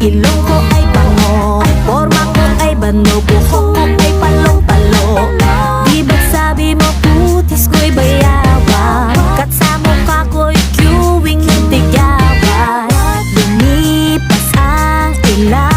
Ilong ko ay bango, forma ko ay bano, buhok ko ay palong-palo. Di ba't sabi mo putis ko'y bayawan, kat sa mukha ko'y queuing ng tigawan. Lumipas ang ilan